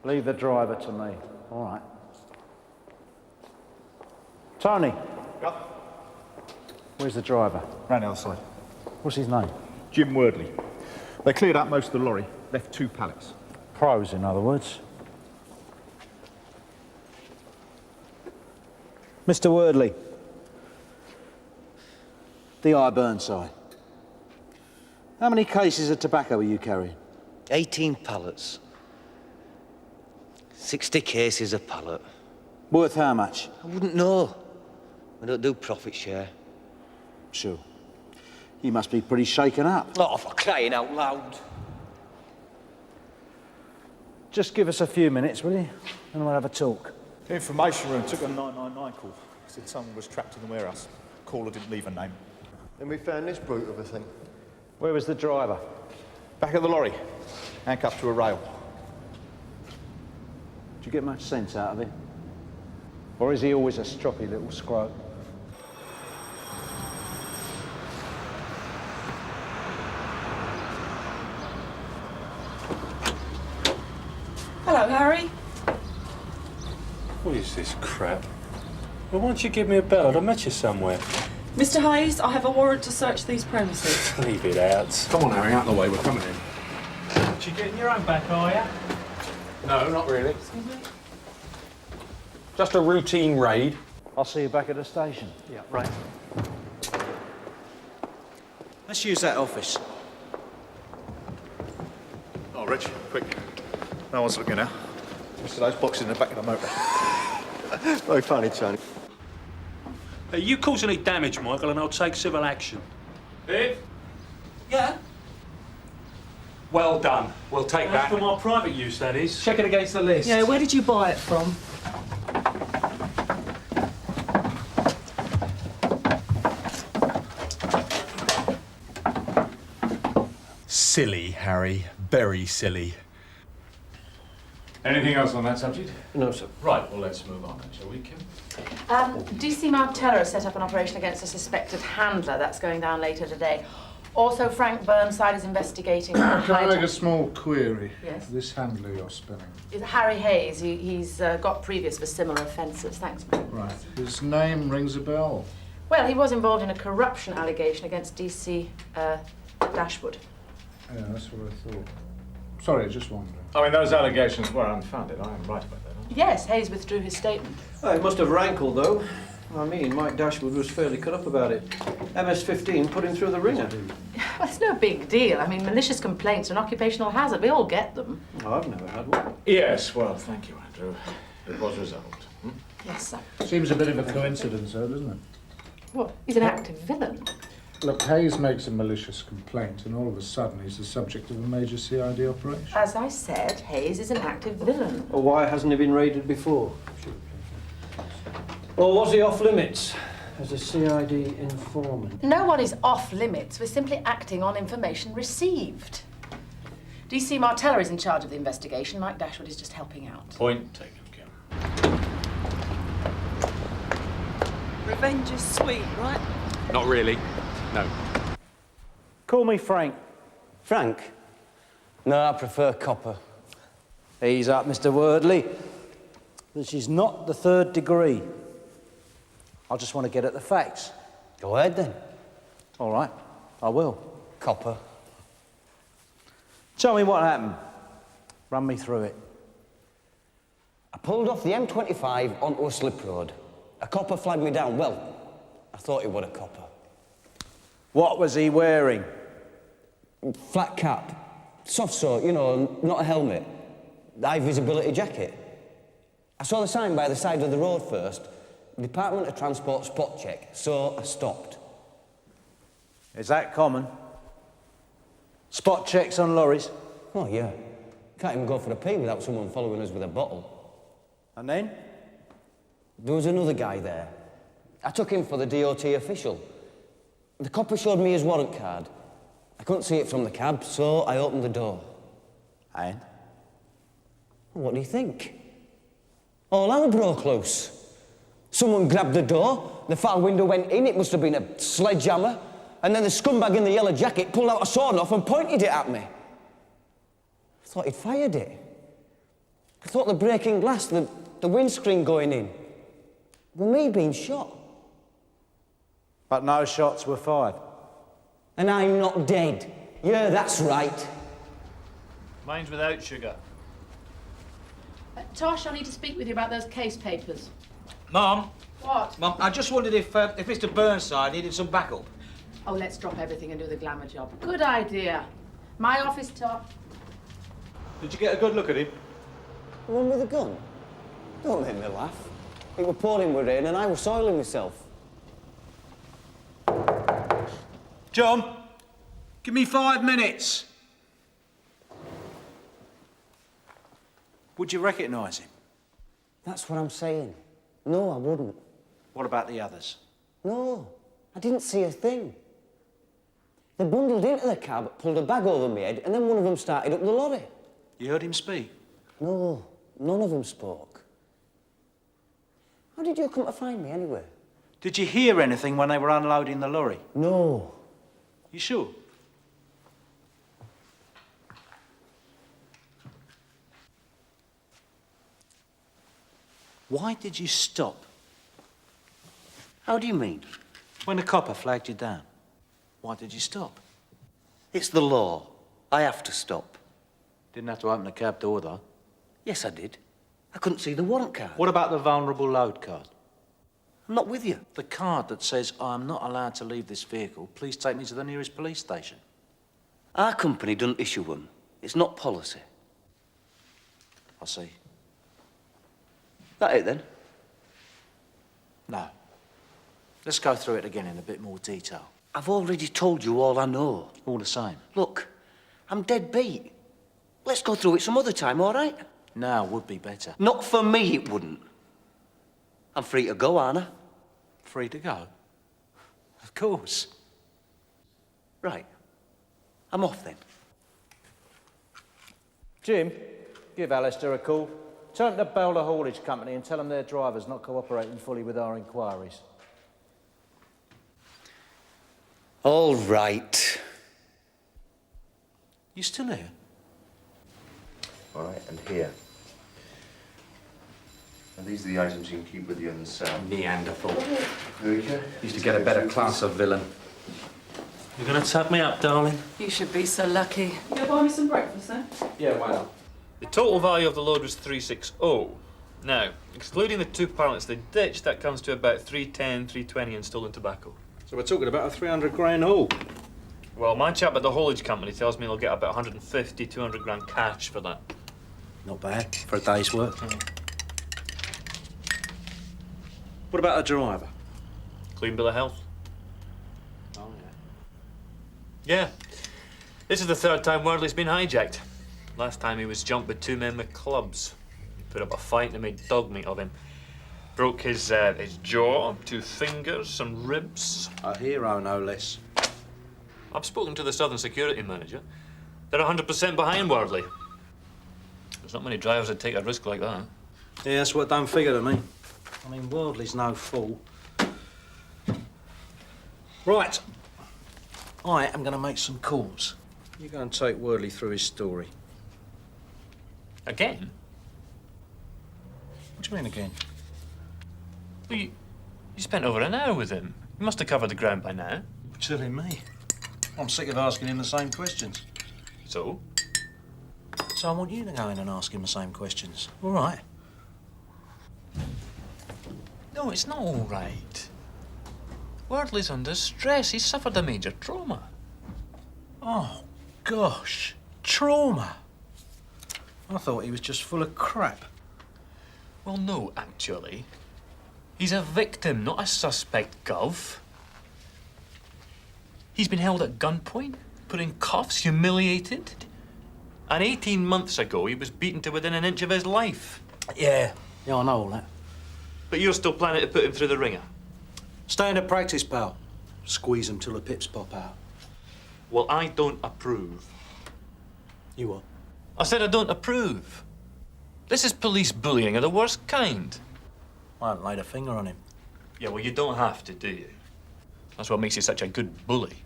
Leave the driver to me. All right. Tony. Yep. Where's the driver? Round the other side. What's his name? Jim Wordley. They cleared out most of the lorry, left 2 pallets. Pros, in other words. Mr. Wordley. D.I. Burnside. How many cases of tobacco are you carrying? 18 pallets. 60 cases a pallet. Worth how much? I wouldn't know. We don't do profit share. Sure. You must be pretty shaken up. Oh, for crying out loud. Just give us a few minutes, will you? And we'll have a talk. The information room took a 999 call. Said someone was trapped in the warehouse. Caller didn't leave a name. And we found this brute of a thing. Where was the driver? Back of the lorry, handcuffed to a rail. Did you get much sense out of him? Or is he always a stroppy little scrote? Hello, Harry. What is this crap? Well, why don't you give me a bell? I'd have met you somewhere. Mr. Hayes, I have a warrant to search these premises. Leave it out. Come on, Harry, out of the way, we're coming in. What, you getting your own back, are you? No, not really. Just a routine raid. I'll see you back at the station. Yeah, right. Let's use that office. Oh, Rich, quick. No one's looking now. Just those boxes in the back of the motor. Very funny, Tony. Hey, you cause any damage, Michael, and I'll take civil action. Viv? Yeah? Well done. We'll take that. For my private use, that is. Check it against the list. Yeah, where did you buy it from? Silly, Harry. Very silly. Anything else on that subject? No, sir. Right, well, let's move on then, shall we, Kim? DC Martella has set up an operation against a suspected handler. That's going down later today. Also, Frank Burnside is investigating... Can I make a small query? Yes. This handler you're spinning. It's Harry Hayes. He's got previous for similar offences. Thanks, mate. Right. His name rings a bell. Well, he was involved in a corruption allegation against DC Dashwood. Yeah, that's what I thought. Sorry, just wondering. I mean, those allegations were unfounded. I am right about that, aren't I? Yes, Hayes withdrew his statement. Oh, it must have rankled, though. I mean, Mike Dashwood was fairly cut up about it. MS-15 put him through the ringer. Well, it's no big deal. I mean, malicious complaints are an occupational hazard. We all get them. Oh, I've never had one. Yes, well, thank you, Andrew. It was resolved. Yes, sir. Seems a bit of a coincidence, though, doesn't it? What? He's an active villain. Look, Hayes makes a malicious complaint, and all of a sudden he's the subject of a major CID operation. As I said, Hayes is an active villain. Well, why hasn't he been raided before? Or was he off limits as a CID informant? No one is off limits. We're simply acting on information received. DC Martella is in charge of the investigation. Mike Dashwood is just helping out. Point taken, Kim. Revenge is sweet, right? Not really. No. Call me Frank. Frank? No, I prefer copper. Ease up, Mr. Wordley. This is not the 3rd degree. I just want to get at the facts. Go ahead, then. All right, I will. Copper. Tell me what happened. Run me through it. I pulled off the M25 onto a slip road. A copper flagged me down. Well, I thought he was a copper. What was he wearing? Flat cap. Soft sort, you know, not a helmet. High visibility jacket. I saw the sign by the side of the road first. Department of Transport spot check, so I stopped. Is that common? Spot checks on lorries? Oh, yeah. Can't even go for a pee without someone following us with a bottle. And then? There was another guy there. I took him for the DOT official. The copper showed me his warrant card. I couldn't see it from the cab, so I opened the door. And? What do you think? All hell broke loose. Someone grabbed the door, the far window went in, it must have been a sledgehammer, and then the scumbag in the yellow jacket pulled out a sawn-off and pointed it at me. I thought he'd fired it. I thought the breaking glass, the windscreen going in. Well, me being shot. But no shots were fired. And I'm not dead. Yeah, that's right. Mine's without sugar. Tosh, I need to speak with you about those case papers. Mum? What? Mum, I just wondered if Mr. Burnside needed some backup. Oh, let's drop everything and do the glamour job. Good idea. My office top. Did you get a good look at him? The one with the gun? Don't make me laugh. It was pouring with rain and I was soiling myself. John, give me 5 minutes. Would you recognise him? That's what I'm saying. No, I wouldn't. What about the others? No, I didn't see a thing. They bundled into the cab, pulled a bag over my head, and then one of them started up the lorry. You heard him speak? No, none of them spoke. How did you come to find me, anyway? Did you hear anything when they were unloading the lorry? No. You sure? Why did you stop? How do you mean? When the copper flagged you down, why did you stop? It's the law. I have to stop. Didn't have to open the cab door, though. Yes, I did. I couldn't see the warrant card. What about the vulnerable load card? I'm not with you. The card that says, I'm not allowed to leave this vehicle. Please take me to the nearest police station. Our company doesn't issue them. It's not policy. I see. That it, then? No. Let's go through it again in a bit more detail. I've already told you all I know. All the same. Look, I'm dead beat. Let's go through it some other time, all right? Now would be better. Not for me, it wouldn't. I'm free to go, aren't I? Free to go? Of course. Right. I'm off, then. Jim, give Alistair a call. Tell them to bail the haulage company and tell them their driver's not cooperating fully with our inquiries. All right. You still here? All right, and here. And these are the items you can keep with you in the cell. Neanderthal. Very good. Used to get a better class of villain. You gonna tuck me up, darling? You should be so lucky. You'll buy me some breakfast, then? Yeah, why not? The total value of the load was 360. Now, excluding the 2 pallets they ditched, that comes to about 310, 320 in stolen tobacco. So we're talking about a 300 grand haul. Well, my chap at the haulage company tells me he'll get about 150, 200 grand cash for that. Not bad for a day's work. What about the driver? Clean bill of health. Oh, yeah. Yeah. This is the 3rd time Worley's been hijacked. Last time he was jumped with 2 men with clubs. He put up a fight and made dog meat of him. Broke his jaw, 2 fingers, some ribs. A hero, no less. I've spoken to the Southern Security Manager. They're 100% behind Worley. There's not many drivers that take a risk like that. Yeah, that's what don't figure to me. I mean, Worldly's no fool. Right. I am going to make some calls. You're going to take Worley through his story. Again? What do you mean, again? Well, you spent over an hour with him. You must have covered the ground by now. Silly me. I'm sick of asking him the same questions. So? So I want you to go in and ask him the same questions. All right? No, it's not all right. Worley's under stress. He's suffered a major trauma. Oh, gosh. Trauma. I thought he was just full of crap. Well, no, actually. He's a victim, not a suspect, Gov. He's been held at gunpoint, put in cuffs, humiliated. And 18 months ago, he was beaten to within an inch of his life. Yeah, I know all that. But you're still planning to put him through the ringer? Standard practice, pal. Squeeze him till the pips pop out. Well, I don't approve. You what? I said I don't approve. This is police bullying of the worst kind. I haven't laid a finger on him. Yeah, well, you don't have to, do you? That's what makes you such a good bully.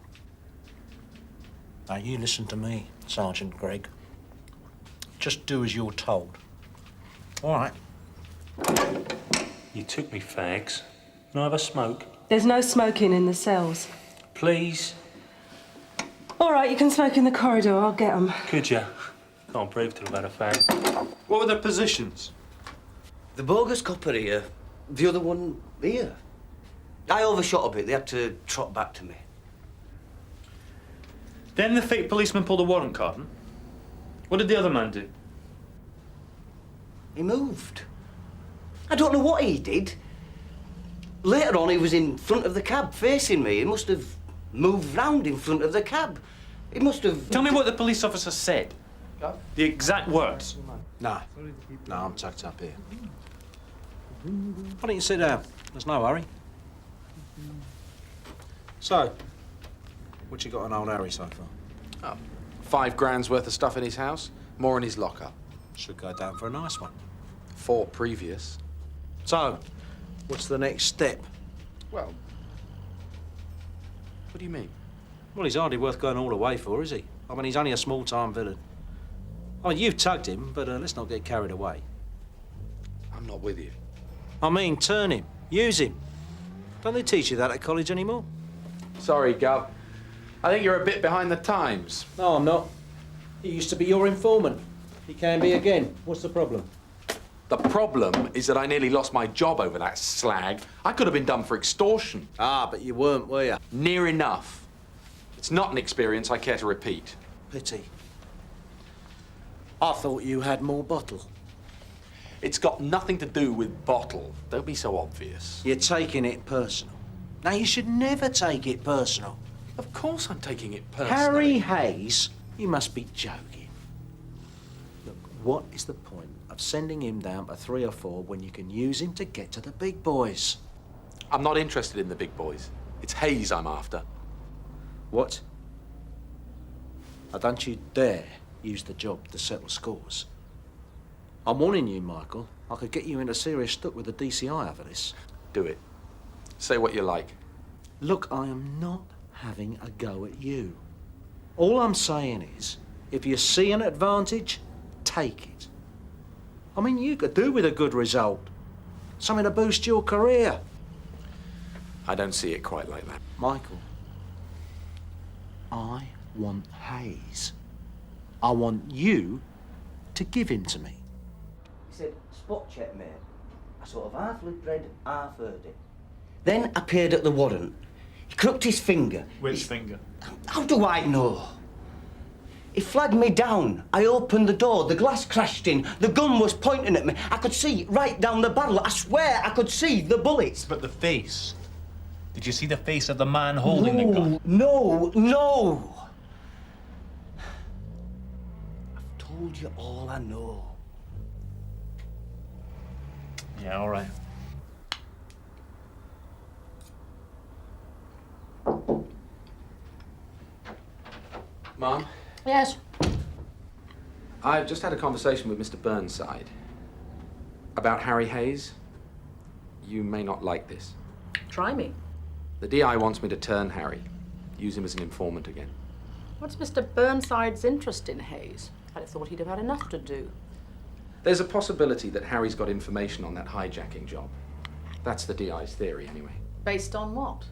Now, you listen to me, Sergeant Gregg. Just do as you're told. All right. You took me fags. Can I have a smoke? There's no smoking in the cells. Please? All right, you can smoke in the corridor. I'll get 'em. Could ya? Can't breathe till I've had a fag. What were their positions? The bogus copper here, the other one here. I overshot a bit. They had to trot back to me. Then the fake policeman pulled a warrant card. What did the other man do? He moved. I don't know what he did. Later on, he was in front of the cab, facing me. He must have moved round in front of the cab. He must have... Tell me what the police officer said. The exact words. No, I'm tucked up here. Why don't you sit down? There's no hurry. So, what you got on old Harry so far? Oh, 5 grand's worth of stuff in his house, more in his locker. Should go down for a nice one. 4 previous. So, what's the next step? Well, what do you mean? Well, he's hardly worth going all the way for, is he? I mean, he's only a small-time villain. I mean, you've tugged him, but let's not get carried away. I'm not with you. I mean, turn him. Use him. Don't they teach you that at college anymore? Sorry, Gov. I think you're a bit behind the times. No, I'm not. He used to be your informant. He can be again. What's the problem? The problem is that I nearly lost my job over that slag. I could have been done for extortion. Ah, but you weren't, were you? Near enough. It's not an experience I care to repeat. Pity. I thought you had more bottle. It's got nothing to do with bottle. Don't be so obvious. You're taking it personal. Now, you should never take it personal. Of course I'm taking it personally. Harry Hayes? You must be joking. Look, what is the point of sending him down to 3 or 4 when you can use him to get to the big boys? I'm not interested in the big boys. It's Hayes I'm after. What? Now, don't you dare use the job to settle scores. I'm warning you, Michael. I could get you into serious stuck with the DCI over this. Do it. Say what you like. Look, I am not having a go at you. All I'm saying is, if you see an advantage, take it. I mean, you could do with a good result. Something to boost your career. I don't see it quite like that. Michael, I want Hayes. I want you to give him to me. He said, spot check, mate. I sort of half read, half heard it. Then I peered at the warrant. He crooked his finger. Which finger? How do I know? He flagged me down. I opened the door. The glass crashed in. The gun was pointing at me. I could see right down the barrel. I swear I could see the bullets. But the face. Did you see the face of the man holding the gun? No. I've told you all I know. Yeah, all right. Mom? Yes. I've just had a conversation with Mr. Burnside about Harry Hayes. You may not like this. Try me. The DI wants me to turn Harry, use him as an informant again. What's Mr. Burnside's interest in Hayes? I'd have thought he'd have had enough to do. There's a possibility that Harry's got information on that hijacking job. That's the DI's theory, anyway. Based on what?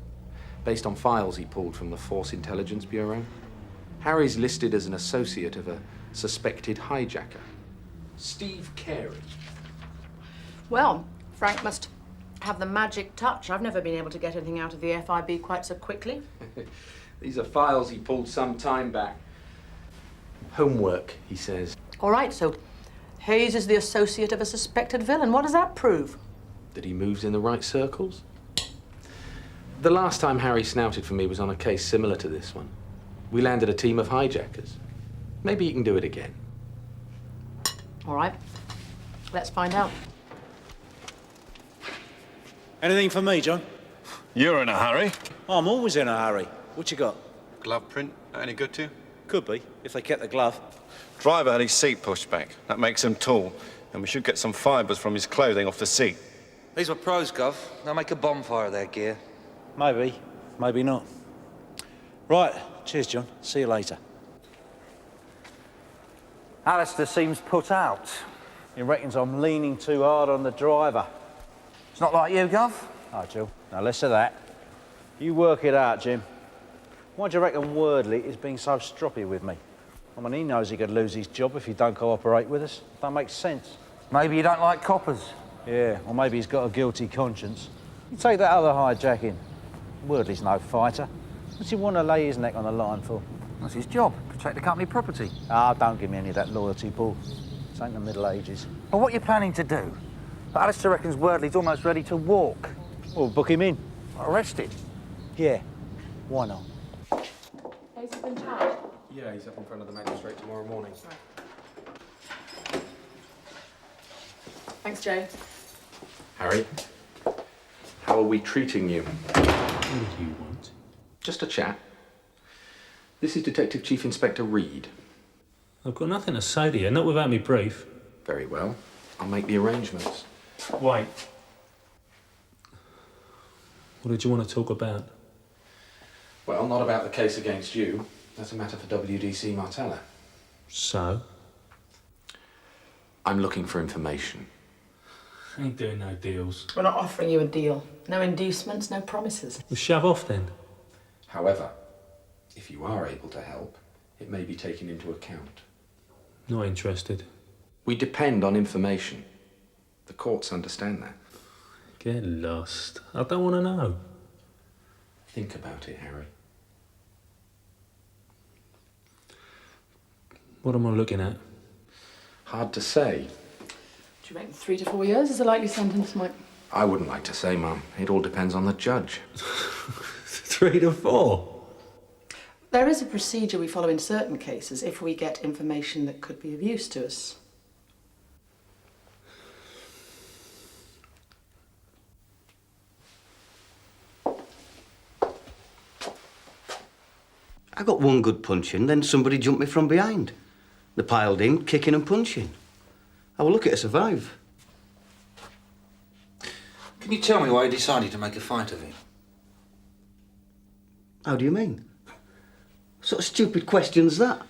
Based on files he pulled from the Force Intelligence Bureau. Harry's listed as an associate of a suspected hijacker, Steve Carey. Well, Frank must have the magic touch. I've never been able to get anything out of the FIB quite so quickly. These are files he pulled some time back. Homework, he says. All right, so Hayes is the associate of a suspected villain. What does that prove? That he moves in the right circles. The last time Harry snouted for me was on a case similar to this one. We landed a team of hijackers. Maybe he can do it again. All right, let's find out. Anything for me, John? You're in a hurry. I'm always in a hurry. What you got? Glove print, any good to you? Could be, if they kept the glove. Driver had his seat pushed back. That makes him tall. And we should get some fibres from his clothing off the seat. These were pros, Gov. They'll make a bonfire of their gear. Maybe, maybe not. Right, cheers, John. See you later. Alistair seems put out. He reckons I'm leaning too hard on the driver. It's not like you, Gov. Oh, Jill, now less of that. You work it out, Jim. Why do you reckon Wordley is being so stroppy with me? I mean, he knows he could lose his job if he don't cooperate with us. That makes sense. Maybe you don't like coppers. Yeah, or maybe he's got a guilty conscience. You take that other hijacking. Wordley's no fighter. What's he want to lay his neck on the line for? That's his job, protect the company property. Ah, don't give me any of that loyalty, Paul. This ain't the Middle Ages. Well, what are you planning to do? Alistair reckons Wordley's almost ready to walk. Well, book him in. Arrested? Yeah, why not? Has he been charged? Yeah, he's up in front of the magistrate tomorrow morning. Thanks, Joe. Harry, how are we treating you? What do you want? Just a chat. This is Detective Chief Inspector Reed. I've got nothing to say to you, not without me brief. Very well. I'll make the arrangements. Wait. What did you want to talk about? Well, not about the case against you. That's a matter for WDC Martella. So? I'm looking for information. Ain't doing no deals. We're not offering you a deal. No inducements, no promises. Well, shove off then. However, if you are able to help, it may be taken into account. Not interested. We depend on information. The courts understand that. Get lost. I don't want to know. Think about it, Harry. What am I looking at? Hard to say. Do you reckon 3 to 4 years is a likely sentence, Mike? I wouldn't like to say, Mum. It all depends on the judge. 3 to 4? There is a procedure we follow in certain cases if we get information that could be of use to us. I got one good punch in, then somebody jumped me from behind. They piled in, kicking and punching. I will lucky to survive. Can you tell me why you decided to make a fight of it? How do you mean? What sort of stupid question's that?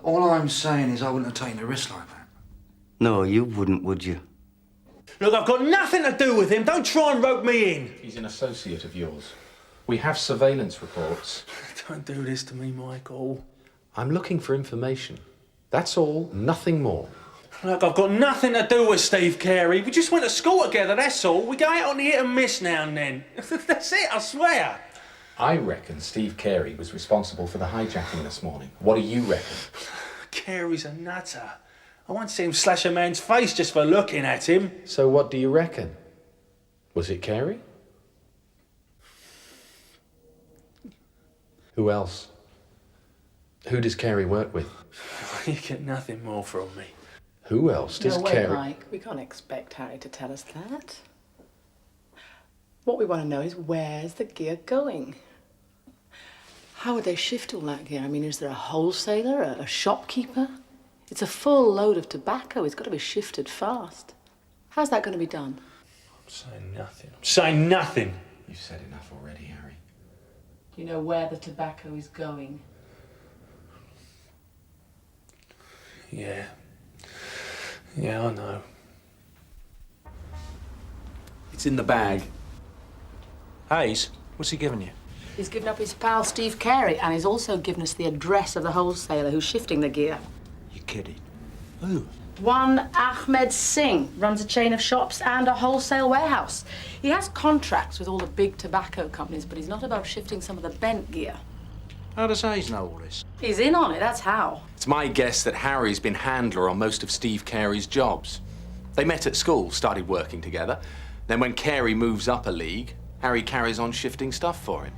All I'm saying is I wouldn't have taken a risk like that. No, you wouldn't, would you? Look, I've got nothing to do with him. Don't try and rope me in. He's an associate of yours. We have surveillance reports. Don't do this to me, Michael. I'm looking for information. That's all, nothing more. Look, I've got nothing to do with Steve Carey. We just went to school together, that's all. We go out on the hit and miss now and then. That's it, I swear. I reckon Steve Carey was responsible for the hijacking this morning. What do you reckon? Carey's a nutter. I once see him slash a man's face just for looking at him. So what do you reckon? Was it Carey? Who else? Who does Carey work with? You get nothing more from me. Who else does No way, Carey... Mike. We can't expect Harry to tell us that. What we want to know is where's the gear going? How would they shift all that gear? I mean, is there a wholesaler, a shopkeeper? It's a full load of tobacco. It's got to be shifted fast. How's that going to be done? I'm saying nothing. I'm saying nothing. You've said enough already, Harry. Do you know where the tobacco is going? Yeah. Yeah, I know. It's in the bag. Hayes, what's he giving you? He's given up his pal Steve Carey, and he's also given us the address of the wholesaler who's shifting the gear. You're kidding. Who? One Ahmed Singh runs a chain of shops and a wholesale warehouse. He has contracts with all the big tobacco companies, but he's not above shifting some of the bent gear. How does Hayes know all this? He's in on it, that's how. It's my guess that Harry's been handler on most of Steve Carey's jobs. They met at school, started working together. Then when Carey moves up a league, Harry carries on shifting stuff for him.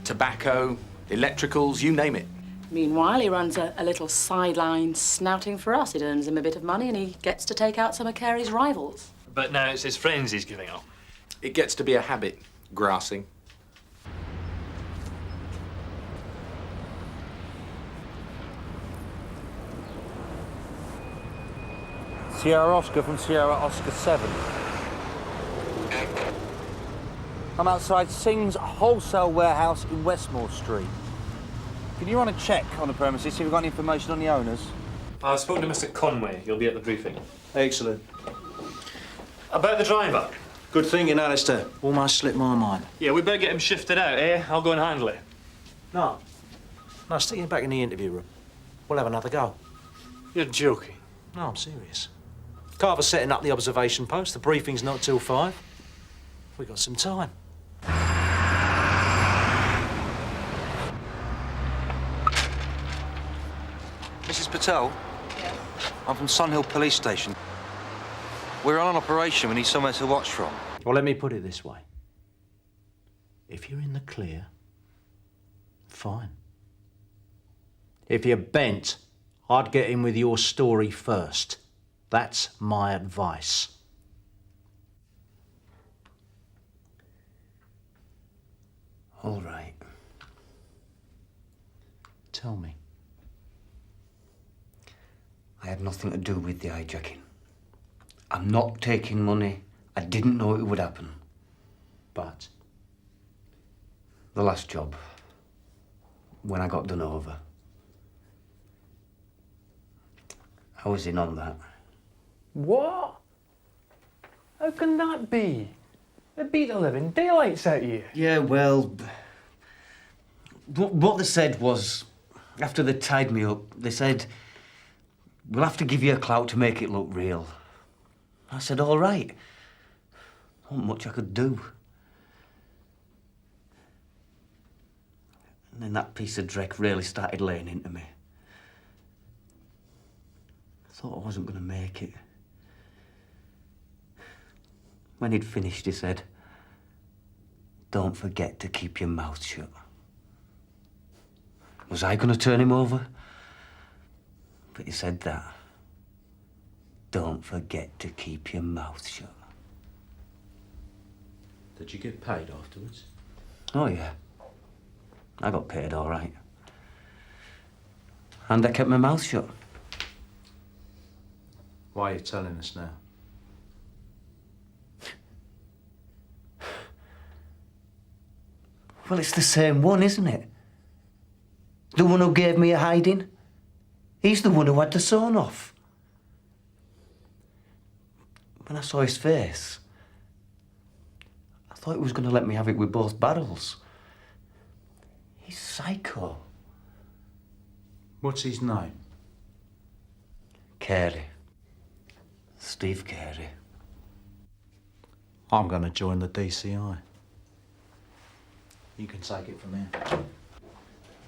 Tobacco, electricals, you name it. Meanwhile, he runs a little sideline snouting for us. It earns him a bit of money and he gets to take out some of Carey's rivals. But now it's his friends he's giving up. It gets to be a habit, grassing. Sierra Oscar from Sierra Oscar 7. I'm outside Singh's wholesale warehouse in Westmore Street. Can you run a check on the premises, see if we've got any information on the owners? I've spoken to Mr. Conway. He'll be at the briefing. Excellent. About the driver. Good thinking, Alistair. Almost slipped my mind. Yeah, we better get him shifted out, eh? I'll go and handle it. No. No, stick him back in the interview room. We'll have another go. You're joking. No, I'm serious. Carver's setting up the observation post. The briefing's not till 5. We've got some time. Mrs. Patel? Yes? I'm from Sunhill Police Station. We're on an operation. We need somewhere to watch from. Well, let me put it this way. If you're in the clear, fine. If you're bent, I'd get in with your story first. That's my advice. All right. Tell me. I had nothing to do with the hijacking. I'm not taking money. I didn't know it would happen. But? The last job, when I got done over, I was in on that. What? How can that be? They beat the living daylights out of you. Yeah, well, what they said was, after they tied me up, they said, we'll have to give you a clout to make it look real. I said, all right. Not much I could do. And then that piece of dreck really started laying into me. I thought I wasn't going to make it. When he'd finished, he said, don't forget to keep your mouth shut. Was I going to turn him over? But he said that. Don't forget to keep your mouth shut. Did you get paid afterwards? Oh, yeah. I got paid all right. And I kept my mouth shut. Why are you telling us now? Well, it's the same one, isn't it? The one who gave me a hiding. He's the one who had the sawn off. When I saw his face, I thought he was going to let me have it with both barrels. He's psycho. What's his name? Carey. Steve Carey. I'm going to join the DCI. You can take it from here.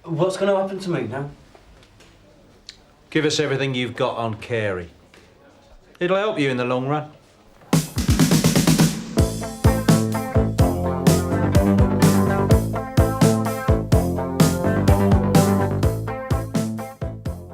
What's going to happen to me now? Give us everything you've got on Carey. It'll help you in the long run.